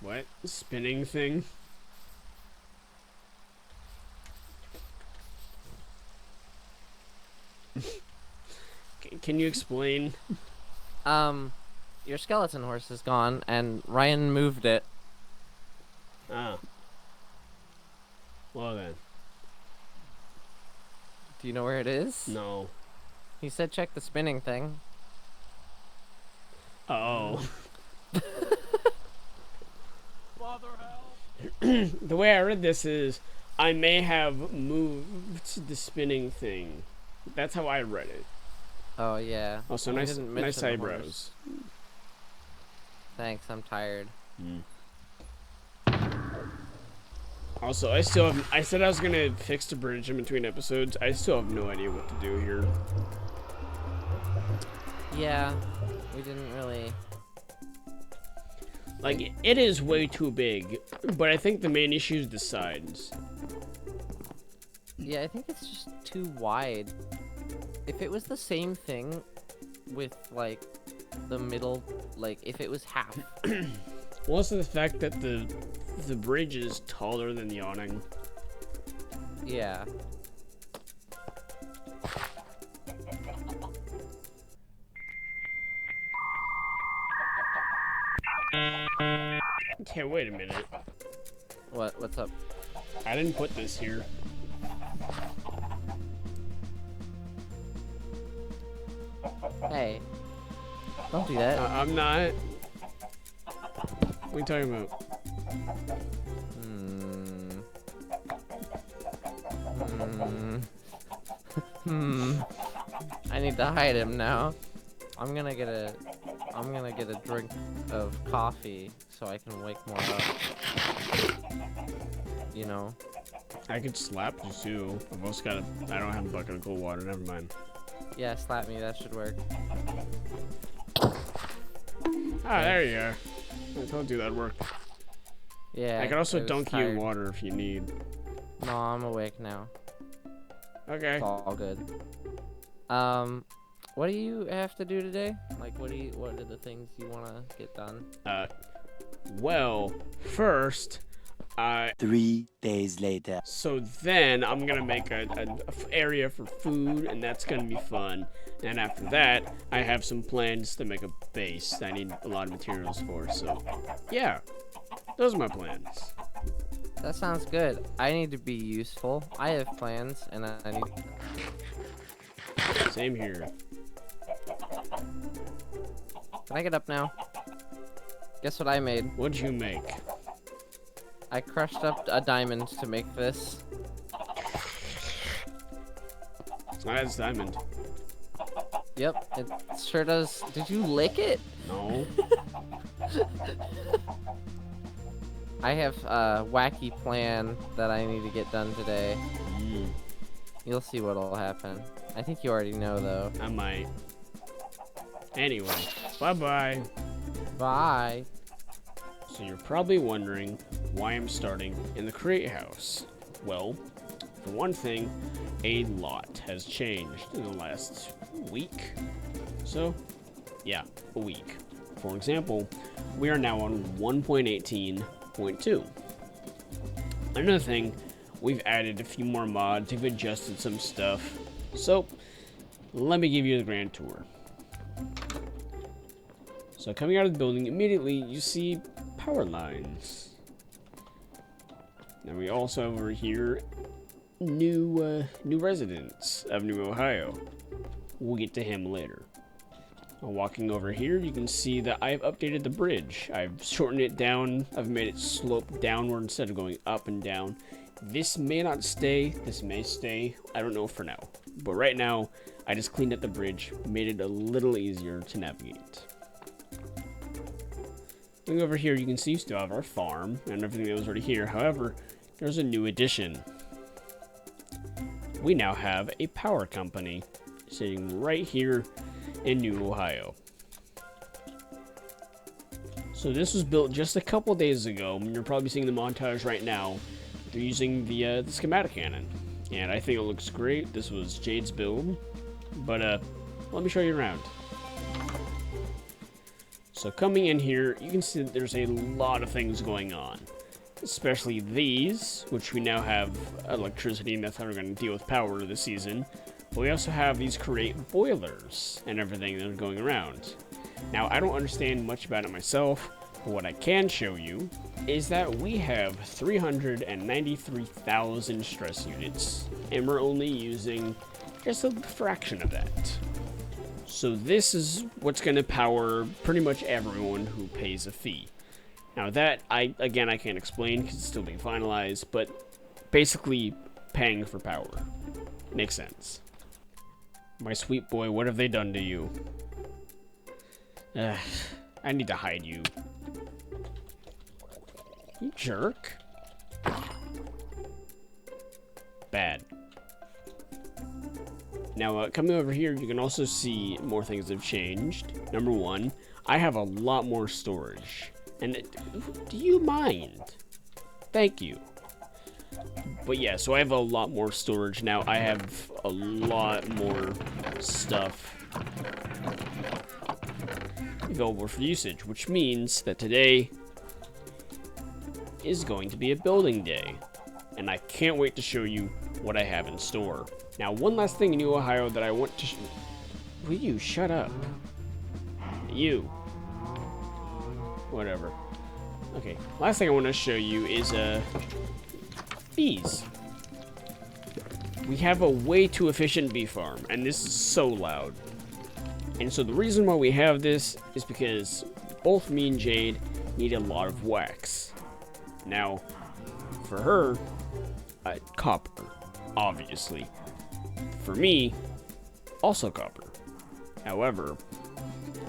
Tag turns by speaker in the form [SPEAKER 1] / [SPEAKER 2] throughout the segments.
[SPEAKER 1] What? Spinning thing? Can you explain?
[SPEAKER 2] Your skeleton horse is gone, and Ryan moved it.
[SPEAKER 1] Ah. Well then.
[SPEAKER 2] Do you know where it is?
[SPEAKER 1] No.
[SPEAKER 2] He said check the spinning thing.
[SPEAKER 1] Oh.
[SPEAKER 3] Father, help!
[SPEAKER 1] The way I read this is, I may have moved the spinning thing. That's how I read it.
[SPEAKER 2] Oh, yeah.
[SPEAKER 1] Also,
[SPEAKER 2] You
[SPEAKER 1] nice
[SPEAKER 2] didn't mention the
[SPEAKER 1] eyebrows.
[SPEAKER 2] horse. Thanks, I'm tired.
[SPEAKER 1] Also, I said I was gonna fix the bridge in between episodes. I still have no idea what to do here.
[SPEAKER 2] Yeah, we didn't really...
[SPEAKER 1] Like, it is way too big, but I think the main issue is the sides.
[SPEAKER 2] Yeah, I think it's just too wide. If it was the same thing with, like, the middle, like, if it was half.
[SPEAKER 1] Well, also the fact that the bridge is taller than the awning.
[SPEAKER 2] Yeah.
[SPEAKER 1] Okay, wait a minute.
[SPEAKER 2] What's up?
[SPEAKER 1] I didn't put this here.
[SPEAKER 2] Hey. Don't do that.
[SPEAKER 1] I'm not. What are you talking about?
[SPEAKER 2] I need to hide him now. I'm gonna get a drink of coffee so I can wake more up. You know.
[SPEAKER 1] I could slap you too. I've also got I don't have a bucket of cold water. Never mind.
[SPEAKER 2] Yeah, slap me. That should work.
[SPEAKER 1] Ah, there you are. I told you that'd work.
[SPEAKER 2] Yeah.
[SPEAKER 1] I can also
[SPEAKER 2] was
[SPEAKER 1] dunk you in
[SPEAKER 2] tired.
[SPEAKER 1] water if you need.
[SPEAKER 2] No, I'm awake now.
[SPEAKER 1] Okay.
[SPEAKER 2] It's all good. What do you have to do today? Like, what are the things you want to get done?
[SPEAKER 1] Well, first,
[SPEAKER 4] 3 days later.
[SPEAKER 1] so then I'm gonna make a area for food, and that's gonna be fun. And after that, I have some plans to make a base that I need a lot of materials for. So, yeah, those are my plans.
[SPEAKER 2] That sounds good. I need to be useful. I have plans, and I need.
[SPEAKER 1] Same here.
[SPEAKER 2] Can I get up now? Guess what I made?
[SPEAKER 1] What'd you make?
[SPEAKER 2] I crushed up a diamond to make this.
[SPEAKER 1] That's diamond.
[SPEAKER 2] Yep, it sure does. Did you lick it?
[SPEAKER 1] No.
[SPEAKER 2] I have a wacky plan that I need to get done today. You'll see what'll happen. I think you already know, though.
[SPEAKER 1] I might. Anyway, bye-bye.
[SPEAKER 2] Bye.
[SPEAKER 1] So you're probably wondering why I'm starting in the crate house. Well, for one thing, a lot has changed in the last week. So, yeah, a week. For example, we are now on 1.18.2. Another thing, we've added a few more mods, we've adjusted some stuff. So, let me give you the grand tour. So coming out of the building, immediately you see power lines. Now we also have over here new residents of New Ohio. We'll get to him later. Walking over here, you can see that I've updated the bridge. I've shortened it down. I've made it slope downward instead of going up and down. This may not stay. This may stay. I don't know for now. But right now, I just cleaned up the bridge, made it a little easier to navigate. Looking over here, you can see we still have our farm and everything that was already here. However, there's a new addition. We now have a power company sitting right here in New Ohio. So this was built just a couple days ago. You're probably seeing the montage right now. They're using the schematic cannon, and I think it looks great. This was Jade's build, but let me show you around. So coming in here, you can see that there's a lot of things going on. Especially these, which we now have electricity, and that's how we're going to deal with power this season. But we also have these create boilers and everything that are going around. Now, I don't understand much about it myself, but what I can show you is that we have 393,000 stress units, and we're only using just a fraction of that. So this is what's going to power pretty much everyone who pays a fee. Now that, I can't explain because it's still being finalized, but basically paying for power. Makes sense. My sweet boy, what have they done to you? I need to hide you. You jerk. Bad. Now, coming over here, you can also see more things have changed. Number one, I have a lot more storage. And do you mind? Thank you. But yeah, so I have a lot more storage now. I have a lot more stuff available for usage, which means that today is going to be a building day. And I can't wait to show you what I have in store. Now, one last thing in New Ohio that I want to will you shut up? You. Whatever. Okay, last thing I want to show you is, bees. We have a way too efficient bee farm, and this is so loud. And so the reason why we have this is because both me and Jade need a lot of wax. Now, for her, copper, obviously. For me, also copper. However,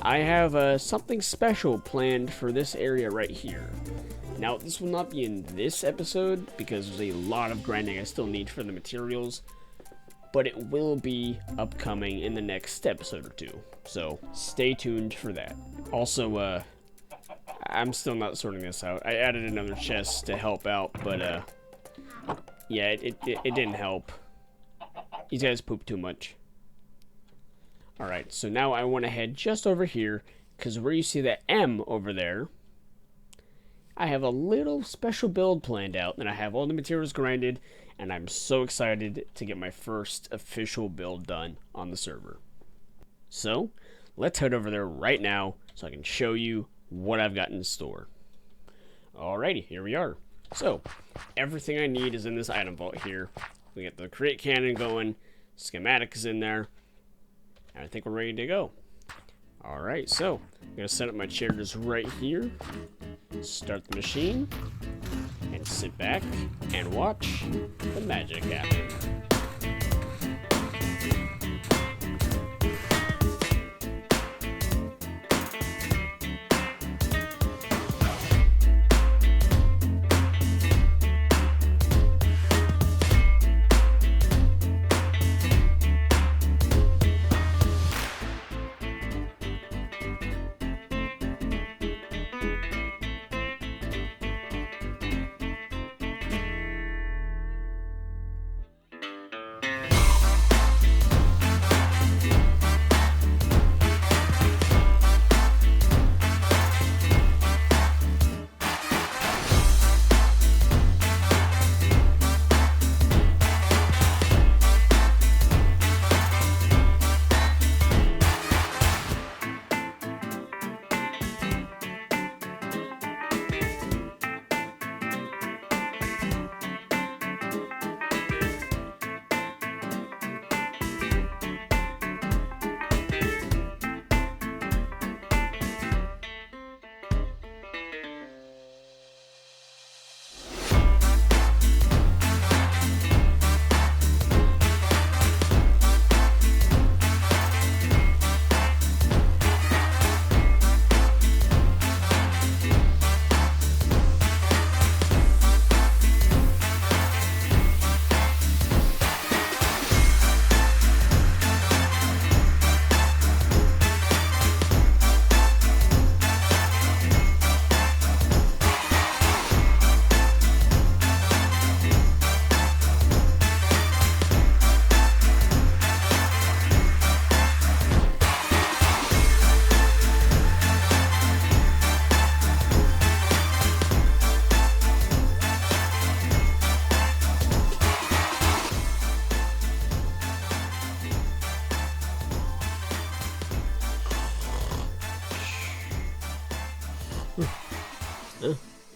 [SPEAKER 1] I have something special planned for this area right here. Now, this will not be in this episode because there's a lot of grinding I still need for the materials, but it will be upcoming in the next episode or two. So stay tuned for that. Also, I'm still not sorting this out. I added another chest to help out, but yeah, it didn't help. These guys poop too much. Alright, so now I want to head just over here, because where you see that M over there, I have a little special build planned out, and I have all the materials grinded, and I'm so excited to get my first official build done on the server. So, let's head over there right now, so I can show you what I've got in store. Alrighty, here we are. So, everything I need is in this item vault here. We got the create cannon going, schematic is in there, and I think we're ready to go. Alright, so I'm going to set up my chairs right here, start the machine, and sit back and watch the magic happen.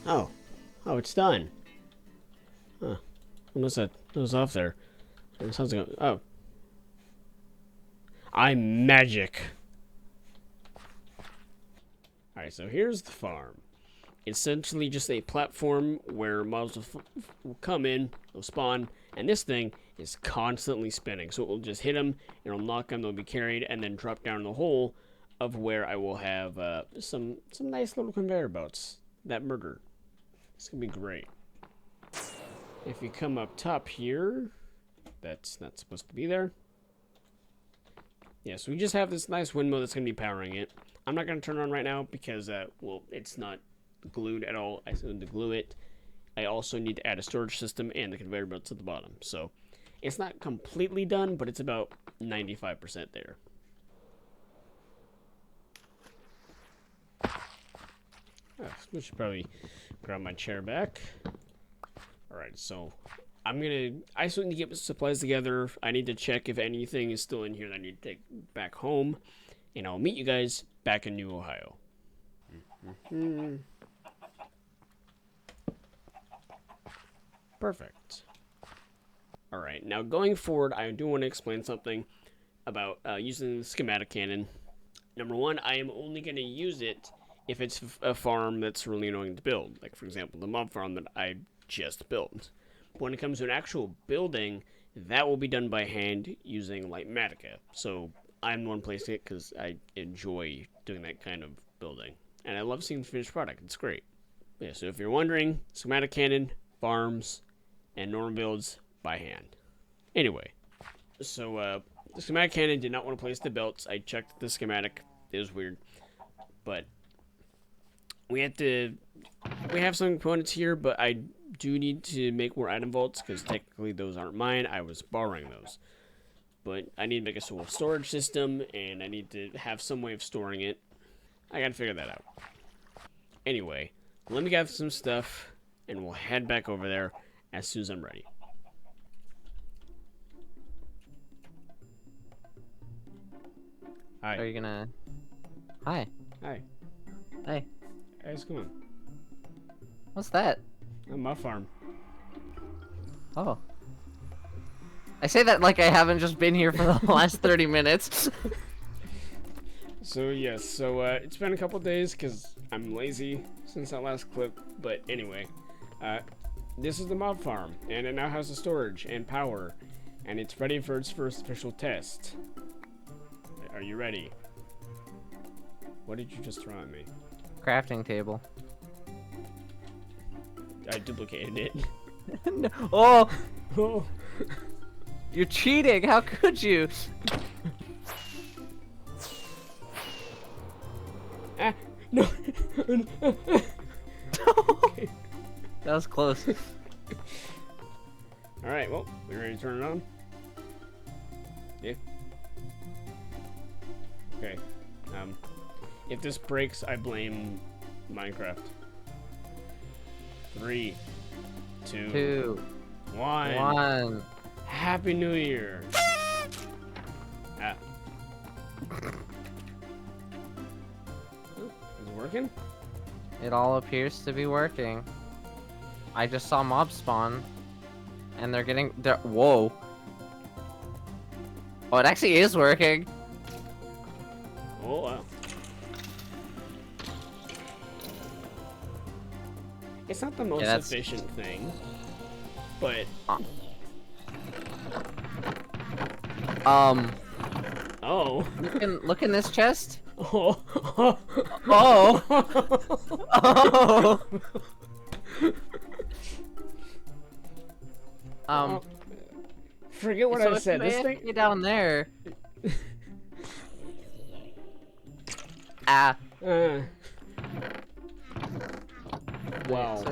[SPEAKER 1] Oh. Oh, it's done. Huh. Unless that was off there. It sounds like... Oh. I'm magic. Alright, so here's the farm. Essentially just a platform where mobs will come in, they'll spawn, and this thing is constantly spinning. So it will just hit them, it'll knock them, they'll be carried, and then drop down the hole of where I will have some nice little conveyor belts that murder. It's gonna be great. If you come up top here, that's not supposed to be there. Yeah, so we just have this nice windmill that's gonna be powering it. I'm not gonna turn it on right now because, well, it's not glued at all. I still need to glue it. I also need to add a storage system and the conveyor belts at the bottom. So it's not completely done, but it's about 95% there. I should probably grab my chair back. Alright, so I still need to get supplies together. I need to check if anything is still in here that I need to take back home. And I'll meet you guys back in New Ohio. Perfect. Alright, now going forward, I do want to explain something about using the schematic cannon. Number one, I am only going to use it if it's a farm that's really annoying to build. Like, for example, the mob farm that I just built. But when it comes to an actual building, that will be done by hand using Lightmatica. So I'm the one placing it because I enjoy doing that kind of building. And I love seeing the finished product. It's great. Yeah, so if you're wondering, schematic cannon, farms, and normal builds by hand. Anyway, so the schematic cannon did not want to place the belts. I checked the schematic. It was weird. But we have some components here, but I do need to make more item vaults because technically those aren't mine. I was borrowing those. But I need to make a sort of storage system, and I need to have some way of storing it. I gotta figure that out. Anyway, let me gather some stuff, and we'll head back over there as soon as I'm ready. Hi.
[SPEAKER 2] Are you gonna... Hi.
[SPEAKER 1] Hi.
[SPEAKER 2] Hey.
[SPEAKER 1] Hey, what's going on?
[SPEAKER 2] What's that?
[SPEAKER 1] On my farm.
[SPEAKER 2] Oh. I say that like I haven't just been here for the last 30 minutes.
[SPEAKER 1] So, yes. So, it's been a couple days because I'm lazy since that last clip. But anyway, this is the mob farm. And it now has a storage and power. And it's ready for its first official test. Are you ready? What did you just throw at me?
[SPEAKER 2] Crafting table.
[SPEAKER 1] I duplicated it.
[SPEAKER 2] No. Oh!
[SPEAKER 1] Oh.
[SPEAKER 2] You're cheating! How could you?
[SPEAKER 1] Ah, no.
[SPEAKER 2] Okay. That was close.
[SPEAKER 1] Alright, well, we ready to turn it on? Yeah. Okay. If this breaks, I blame Minecraft. 3, 2, 1. Happy New Year! Ah. Is it working?
[SPEAKER 2] It all appears to be working. I just saw mobs spawn. And they're getting... Whoa. Oh, it actually is working.
[SPEAKER 1] Oh, wow. It's not the most efficient thing, but... Oh.
[SPEAKER 2] Look in this chest.
[SPEAKER 1] Oh.
[SPEAKER 2] Oh. Oh.
[SPEAKER 1] Forget what I said. This thing
[SPEAKER 2] down there. Ah.
[SPEAKER 1] Wow.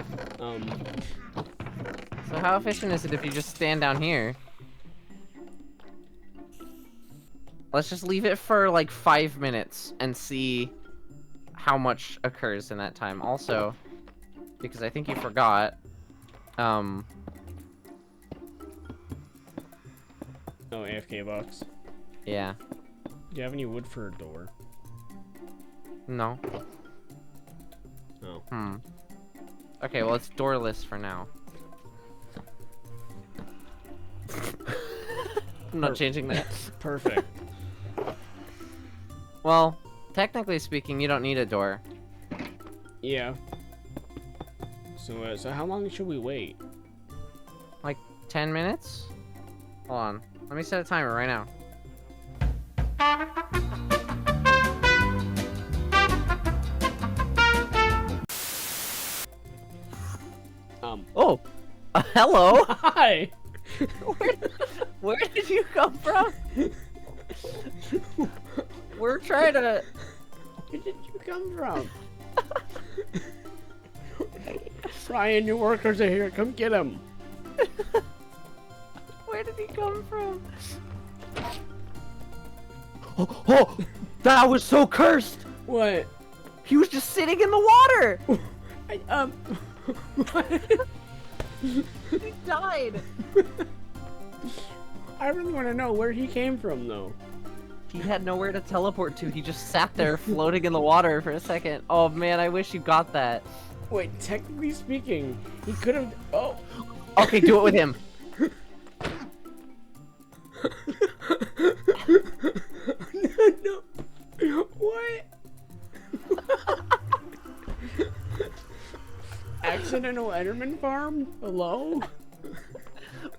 [SPEAKER 2] So how efficient is it if you just stand down here? Let's just leave it for like 5 minutes and see how much occurs in that time. Also, because I think you forgot,
[SPEAKER 1] Oh, AFK box.
[SPEAKER 2] Yeah.
[SPEAKER 1] Do you have any wood for a door?
[SPEAKER 2] No.
[SPEAKER 1] Oh.
[SPEAKER 2] Hmm. Okay, well, it's doorless for now. I'm not changing that.
[SPEAKER 1] Perfect.
[SPEAKER 2] Well, technically speaking, you don't need a door.
[SPEAKER 1] Yeah. So how long should we wait?
[SPEAKER 2] Like 10 minutes? Hold on. Let me set a timer right now. Oh! Hello!
[SPEAKER 1] Hi!
[SPEAKER 2] Where did you come from? We're trying to...
[SPEAKER 1] Where did you come from? Ryan, your workers are here. Come get them.
[SPEAKER 2] Where did he come from? Oh! That was so cursed!
[SPEAKER 1] What?
[SPEAKER 2] He was just sitting in the water!
[SPEAKER 1] What?
[SPEAKER 2] He died!
[SPEAKER 1] I really want to know where he came from, though.
[SPEAKER 2] He had nowhere to teleport to. He just sat there floating in the water for a second. Oh man, I wish you got that.
[SPEAKER 1] Wait, technically speaking, he could have. Oh.
[SPEAKER 2] Okay, do it with him.
[SPEAKER 1] No. What? Accidental Enderman farm? Hello?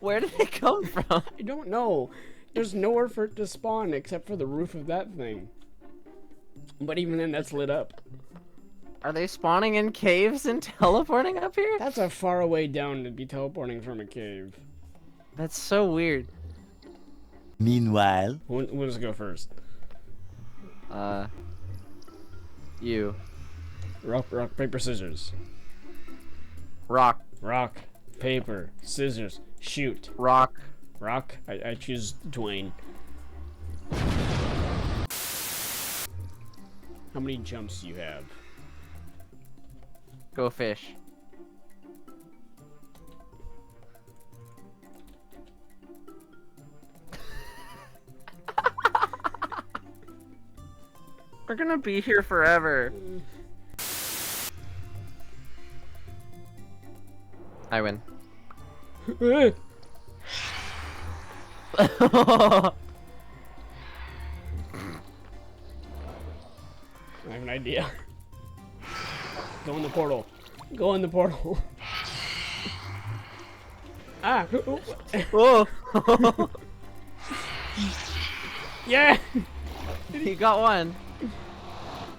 [SPEAKER 2] Where did it come from?
[SPEAKER 1] I don't know. There's nowhere for it to spawn except for the roof of that thing. But even then, that's lit up.
[SPEAKER 2] Are they spawning in caves and teleporting up here?
[SPEAKER 1] That's a far away down to be teleporting from a cave.
[SPEAKER 2] That's so weird.
[SPEAKER 4] Meanwhile,
[SPEAKER 1] Who wants to go first?
[SPEAKER 2] You.
[SPEAKER 1] Rock, paper, scissors.
[SPEAKER 2] Rock.
[SPEAKER 1] Rock, paper, scissors, shoot.
[SPEAKER 2] Rock.
[SPEAKER 1] Rock? I choose Dwayne. How many jumps do you have?
[SPEAKER 2] Go fish. We're gonna be here forever. I win.
[SPEAKER 1] I have an idea. Go in the portal. Go in the portal. Ah!
[SPEAKER 2] Whoa!
[SPEAKER 1] Yeah!
[SPEAKER 2] You got one.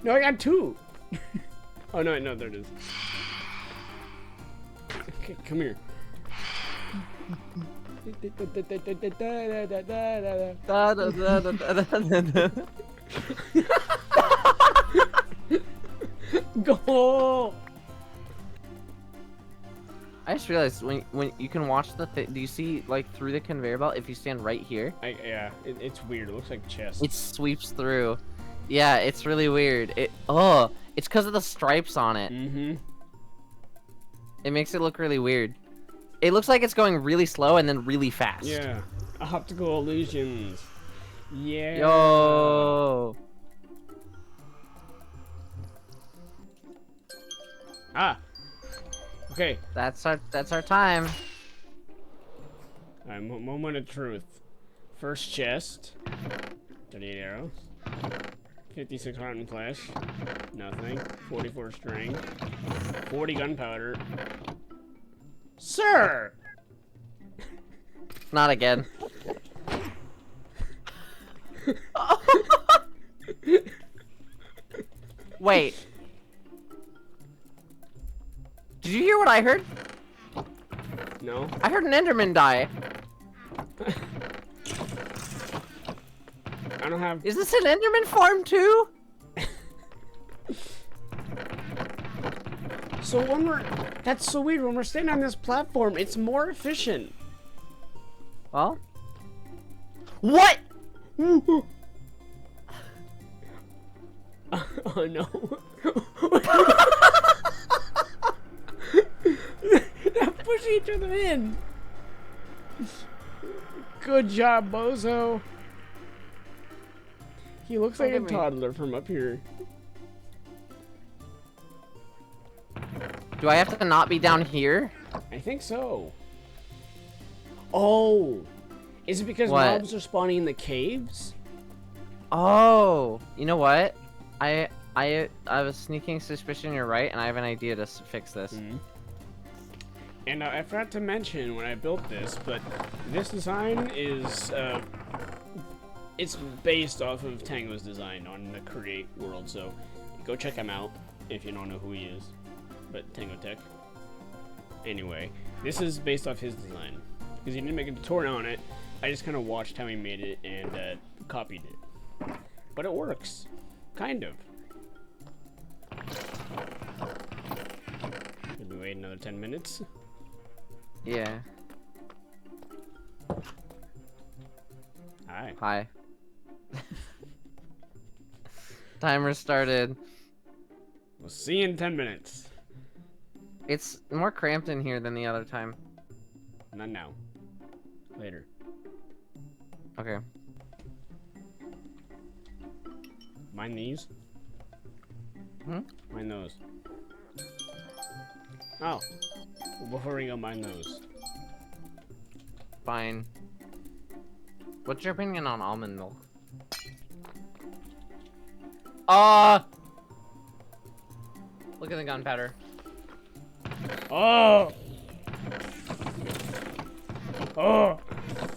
[SPEAKER 1] No, I got two. Oh no, there it is. Okay, come here.
[SPEAKER 2] Da, da, da, da, da, da, da.
[SPEAKER 1] Go!
[SPEAKER 2] I just realized when you can watch the do you see like through the conveyor belt if you stand right here?
[SPEAKER 1] Yeah, it's weird. It looks like chest.
[SPEAKER 2] It sweeps through. Yeah, it's really weird. It's because of the stripes on it.
[SPEAKER 1] Mm-hmm.
[SPEAKER 2] It makes it look really weird. It looks like it's going really slow and then really fast.
[SPEAKER 1] Yeah. Optical illusions. Yeah.
[SPEAKER 2] Yo.
[SPEAKER 1] Ah. Okay.
[SPEAKER 2] That's our time.
[SPEAKER 1] Alright, moment of truth. First chest. 38 arrows. 56 rotten flesh. Nothing. 44 string. 40 gunpowder. Sir!
[SPEAKER 2] Not again. Wait. Did you hear what I heard?
[SPEAKER 1] No.
[SPEAKER 2] I heard an Enderman die.
[SPEAKER 1] I don't have...
[SPEAKER 2] Is this an Enderman farm too?
[SPEAKER 1] So when we're... That's so weird. When we're standing on this platform, it's more efficient.
[SPEAKER 2] Well. What?
[SPEAKER 1] Oh no. They're pushing each other in. Good job, Bozo. He looks like a
[SPEAKER 2] Look at me.
[SPEAKER 1] toddler from up here.
[SPEAKER 2] Do I have to not be down here?
[SPEAKER 1] I think so. Oh, is it because
[SPEAKER 2] What?
[SPEAKER 1] mobs are spawning in the caves?
[SPEAKER 2] Oh, you know what? I have a sneaking suspicion you're right, and I have an idea to fix this.
[SPEAKER 1] Mm-hmm. And I forgot to mention when I built this, but this design is it's based off of Tango's design on the Create world. So go check him out if you don't know who he is. But Tango Tech. Anyway, this is based off his design because he didn't make a tutorial on it. I just kind of watched how he made it and copied it. But it works, kind of. Should we wait another 10 minutes?
[SPEAKER 2] Yeah.
[SPEAKER 1] Hi.
[SPEAKER 2] Hi. Timer started.
[SPEAKER 1] We'll see you in 10 minutes.
[SPEAKER 2] It's more cramped in here than the other time.
[SPEAKER 1] Not now. Later.
[SPEAKER 2] Okay.
[SPEAKER 1] Mind these?
[SPEAKER 2] Hmm?
[SPEAKER 1] Mind those. Oh. Well, before we go, mind those.
[SPEAKER 2] Fine. What's your opinion on almond milk? Look at the gunpowder.
[SPEAKER 1] Oh! Oh!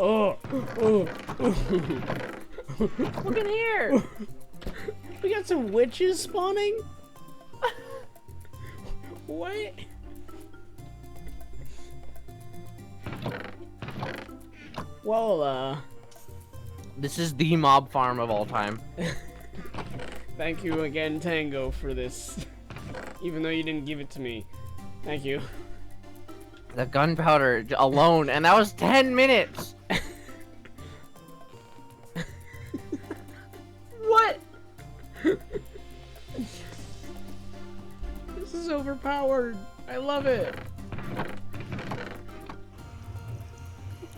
[SPEAKER 1] Oh! Oh!
[SPEAKER 2] Look in here!
[SPEAKER 1] We got some witches spawning? What? Well,
[SPEAKER 2] This is the mob farm of all time.
[SPEAKER 1] thank you again, Tango, for this. Even though you didn't give it to me. Thank you.
[SPEAKER 2] The gunpowder alone, and that was 10 minutes! What?
[SPEAKER 1] This is overpowered. I love it.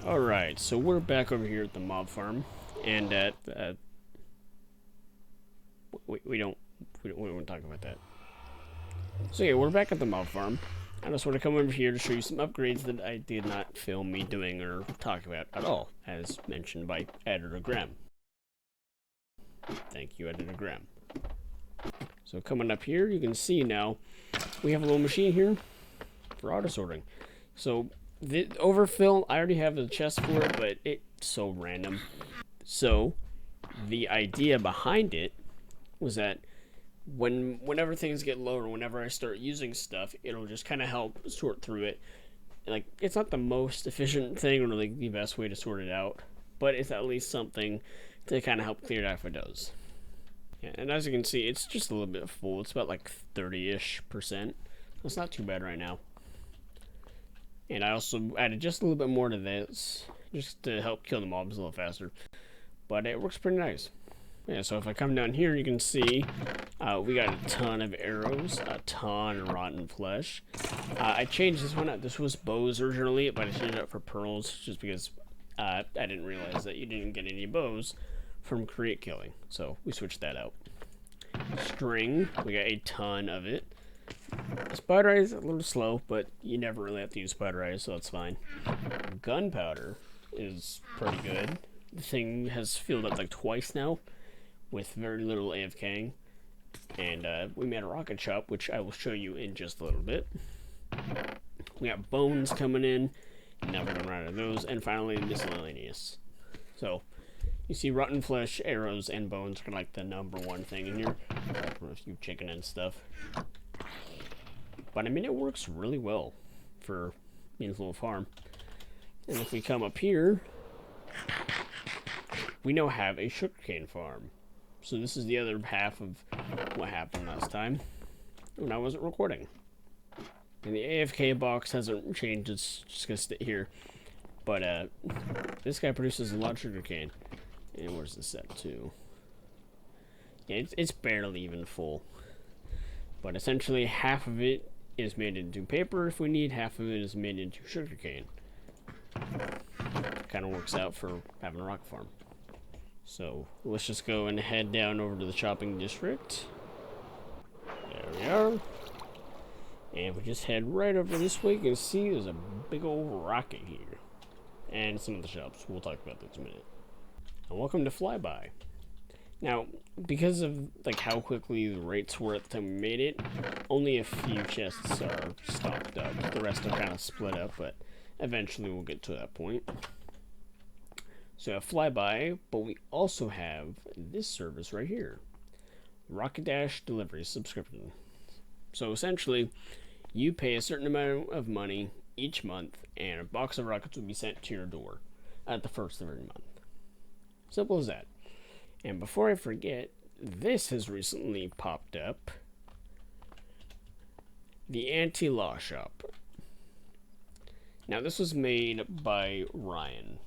[SPEAKER 1] Alright, so we're back over here at the mob farm. And we don't want to talk about that. So yeah, we're back at the mob farm. I just want to come over here to show you some upgrades that I did not film me doing or talk about at all, as mentioned by Editor Graham. Thank you, Editor Graham. So coming up here, you can see now, we have a little machine here for auto sorting. So the overfill, I already have the chest for it, but it's so random. So the idea behind it was that whenever things get low or whenever I start using stuff, it'll just kind of help sort through it. Like, it's not the most efficient thing or like the best way to sort it out, but it's at least something to kind of help clear it out if it does. Yeah, and as you can see, it's just a little bit full. It's about like 30-ish%. It's not too bad right now. And I also added just a little bit more to this, just to help kill the mobs a little faster. But it works pretty nice. Yeah, so if I come down here, you can see we got a ton of arrows, a ton of rotten flesh. I changed this one out. This was bows originally, but I changed it up for pearls just because I didn't realize that you didn't get any bows from create killing. So we switched that out. String, we got a ton of it. Spider eyes a little slow, but you never really have to use spider eyes, so that's fine. Gunpowder is pretty good. The thing has filled up like twice now, with very little AFKing. And we made a rocket shop, which I will show you in just a little bit. We got bones coming in, and now we're gonna run out of those, and finally miscellaneous. So you see rotten flesh, arrows, and bones are like the #1 thing in here. For a few chicken and stuff. But I mean, it works really well for being a little farm. And if we come up here, we now have a sugarcane farm. So this is the other half of what happened last time when I wasn't recording. And the AFK box hasn't changed, it's just gonna sit here. But this guy produces a lot of sugarcane. And where's the set to? Yeah, it's barely even full. But essentially half of it is made into paper if we need, half of it is made into sugarcane. Kind of works out for having a rock farm. So let's just go and head down over to the shopping district. There we are. And if we just head right over this way, you can see there's a big old rocket here. And some of the shops. We'll talk about that in a minute. And welcome to Flyby. Now, because of like how quickly the rates were at the time we made it, only a few chests are stocked up. The rest are kind of split up, but eventually we'll get to that point. So a Flyby, but we also have this service right here. Rocket Dash Delivery Subscription. So essentially, you pay a certain amount of money each month, and a box of rockets will be sent to your door at the first of every month. Simple as that. And before I forget, this has recently popped up. The Anti-Law Shop. Now this was made by Ryan.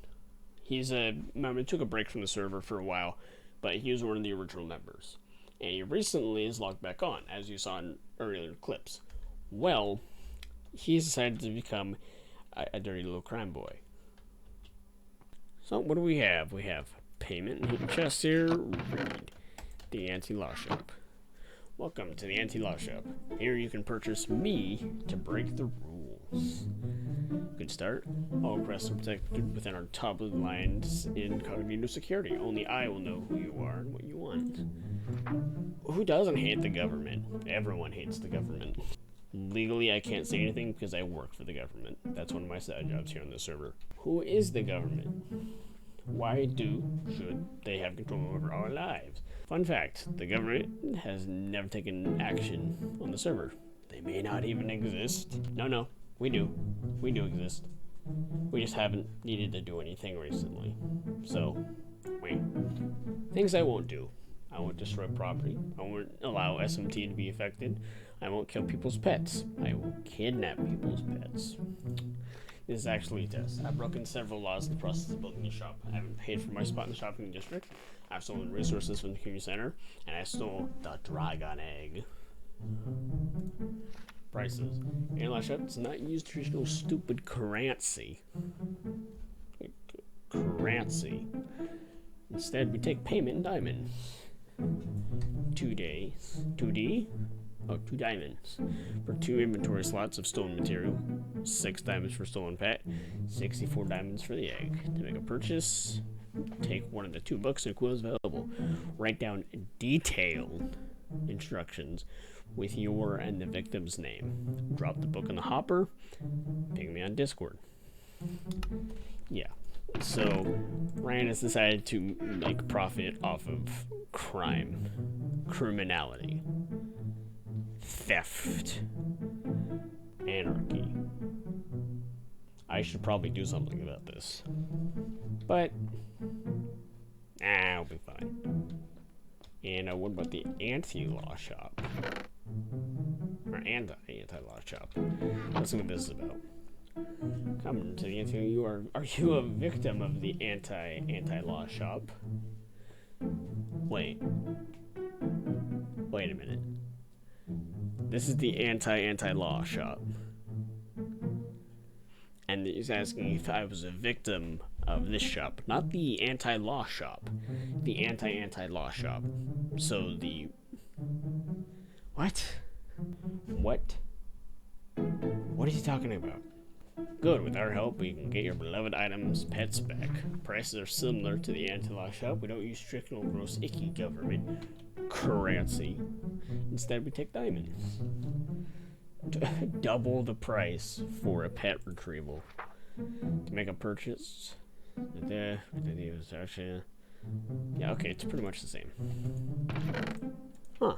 [SPEAKER 1] He's a member, took a break from the server for a while, but he was one of the original members. And he recently is logged back on, as you saw in earlier clips. Well, he's decided to become a dirty little crime boy. So what do we have? We have payment and hidden chests here. Read the Anti-Law Shop. Welcome to the Anti-Law Shop. Here you can purchase me to break the rules. Good start. All quests are protected within our top of the lines in incognito security. Only I will know who you are and what you want. Who doesn't hate the government? Everyone hates the government. Legally, I can't say anything because I work for the government. That's one of my side jobs here on the server. Who is the government? Why should they have control over our lives? Fun fact, the government has never taken action on the server. They may not even exist. No, we do. We do exist. We just haven't needed to do anything recently. So, wait. Things I won't do. I won't destroy property. I won't allow SMT to be affected. I won't kill people's pets. I will kidnap people's pets. This is actually a test. I've broken several laws in the process of building the shop. I haven't paid for my spot in the shopping district. I've stolen resources from the community center, and I stole the dragon egg. Prices. Airline shop does not use traditional stupid currency. Instead, we take payment in diamonds. 2 days. 2D? Oh, 2 diamonds. For 2 inventory slots of stolen material. 6 diamonds for stolen pet. 64 diamonds for the egg. To make a purchase, take one of the 2 books and quills available. Write down detailed instructions with your and the victim's name. Drop the book in the hopper. Ping me on Discord. Yeah. So, Ryan has decided to make profit off of criminality, theft, anarchy. I should probably do something about this. But, I'll be fine. And what about the anti-law shop? Or anti-law shop. Let's see what this is about. Come to the anti. Are you a victim of the anti-law shop? Wait a minute. This is the anti-law shop, and he's asking if I was a victim of this shop, not the anti-law shop, the anti-law shop. So the what? What is he talking about? Good, with our help, we can get your beloved items, pets back. Prices are similar to the anti-law shop. We don't use strict or gross icky government currency. Instead, we take diamonds. Double the price for a pet retrieval. To make a purchase, yeah, okay, it's pretty much the same. Huh.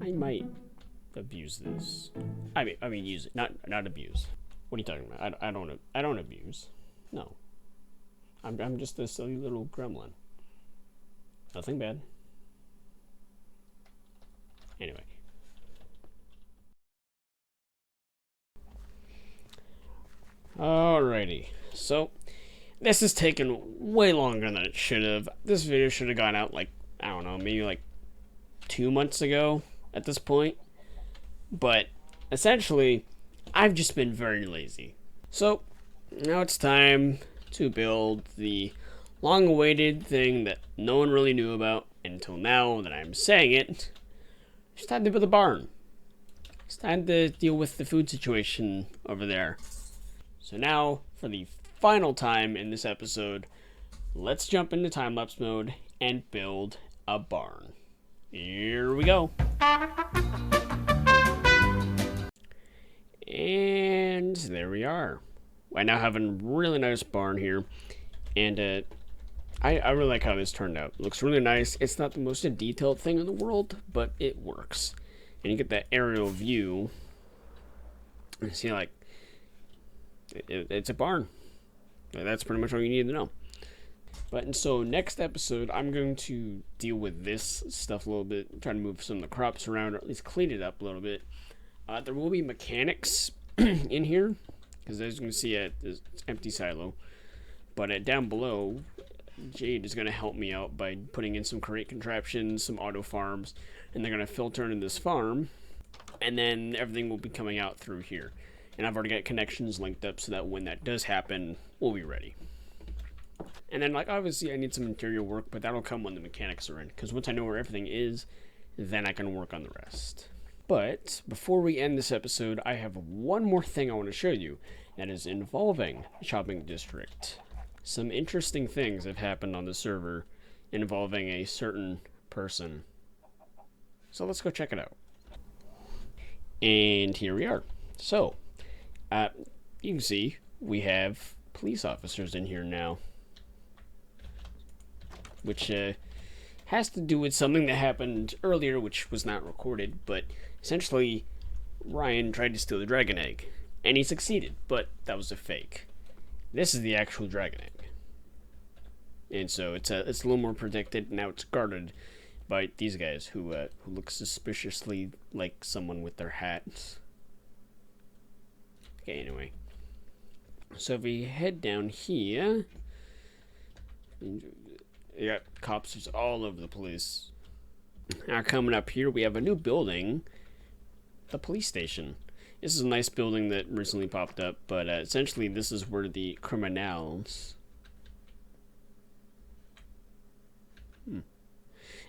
[SPEAKER 1] I might abuse this. I mean use it, not abuse. What are you talking about? I don't abuse. No. I'm just a silly little gremlin. Nothing bad. Anyway. Alrighty. So this has taken way longer than it should have. This video should have gone out like, I don't know, maybe like 2 months ago at this point. But essentially, I've just been very lazy. So now it's time to build the long-awaited thing that no one really knew about until now that I'm saying it. It's time to build a barn. It's time to deal with the food situation over there. So now, for the final time in this episode, let's jump into time-lapse mode and build a barn. Here we go. And there we are. I now have a really nice barn here, and I really like how this turned out. It looks really nice. It's not the most detailed thing in the world, but it works. And you get that aerial view. You see, like, it's a barn. That's pretty much all you need to know. But so next episode, I'm going to deal with this stuff a little bit, try to move some of the crops around, or at least clean it up a little bit. There will be mechanics in here, because as you can see, it's empty silo. But down below, Jade is going to help me out by putting in some crate contraptions, some auto farms, and they're going to filter into this farm, and then everything will be coming out through here. And I've already got connections linked up so that when that does happen, we'll be ready. And then, like, obviously I need some interior work, but that'll come when the mechanics are in, because once I know where everything is, then I can work on the rest. But before we end this episode, I have one more thing I want to show you that is involving the shopping district. Some interesting things have happened on the server involving a certain person. So let's go check it out. And here we are. So, you can see we have police officers in here now. Which has to do with something that happened earlier, which was not recorded, but essentially Ryan tried to steal the dragon egg, and he succeeded, but that was a fake. This is the actual dragon egg. And so it's a little more protected. Now it's guarded by these guys who look suspiciously like someone with their hats. Okay, anyway. So if we head down here, you got cops just all over the place. Now coming up here, we have a new building, the police station. This is a nice building that recently popped up, but essentially this is where the criminals...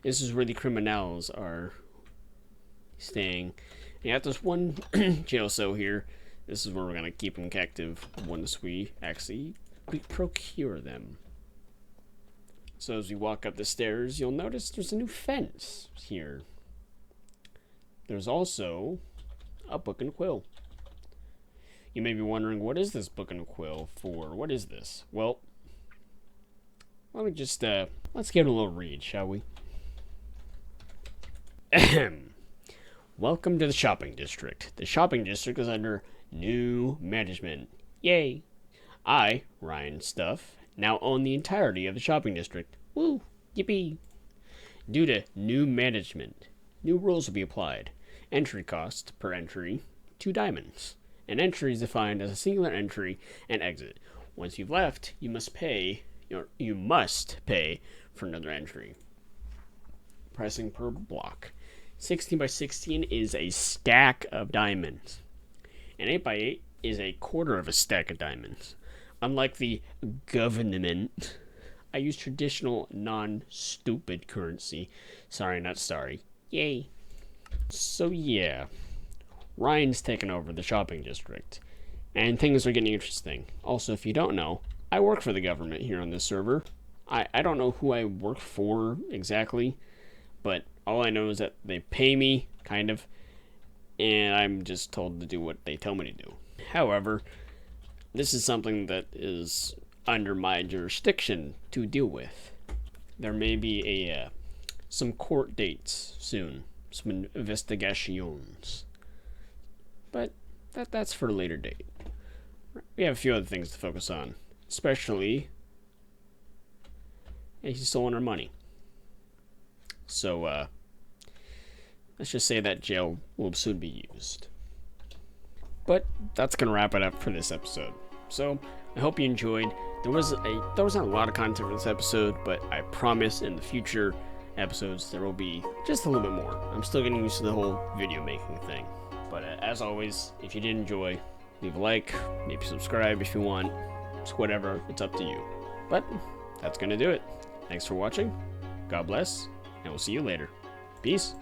[SPEAKER 1] This is where the criminals are staying. You got this one jail cell here. This is where we're going to keep them captive once we actually procure them. So as we walk up the stairs, you'll notice there's a new fence here. There's also a book and quill. You may be wondering, what is this book and quill for? What is this? Well, let me just, let's give it a little read, shall we? Welcome to the shopping district. The shopping district is under new management. Yay! I, Ryan Stuff, now own the entirety of the shopping district. Woo! Yippee! Due to new management, new rules will be applied. Entry cost per entry, 2 diamonds. An entry is defined as a singular entry and exit. Once you've left, you must pay for another entry. Pricing per block. 16 by 16 is a stack of diamonds. An 8 by 8 is a quarter of a stack of diamonds. Unlike the government, I use traditional non-stupid currency. Sorry, not sorry. Yay. So yeah, Ryan's taken over the shopping district, and things are getting interesting. Also, if you don't know, I work for the government here on this server. I don't know who I work for exactly, but all I know is that they pay me, kind of, and I'm just told to do what they tell me to do. However, this is something that is under my jurisdiction to deal with. There may be some court dates soon, some investigations, but that's for a later date. We have a few other things to focus on, especially he's stolen our money. So let's just say that jail will soon be used. But that's gonna wrap it up for this episode. So I hope you enjoyed. There wasn't a lot of content for this episode, but I promise in the future episodes there will be just a little bit more. I'm still getting used to the whole video making thing. But as always, if you did enjoy, leave a like, maybe subscribe if you want. Just whatever, it's up to you. But that's gonna do it. Thanks for watching. God bless, and we'll see you later. Peace.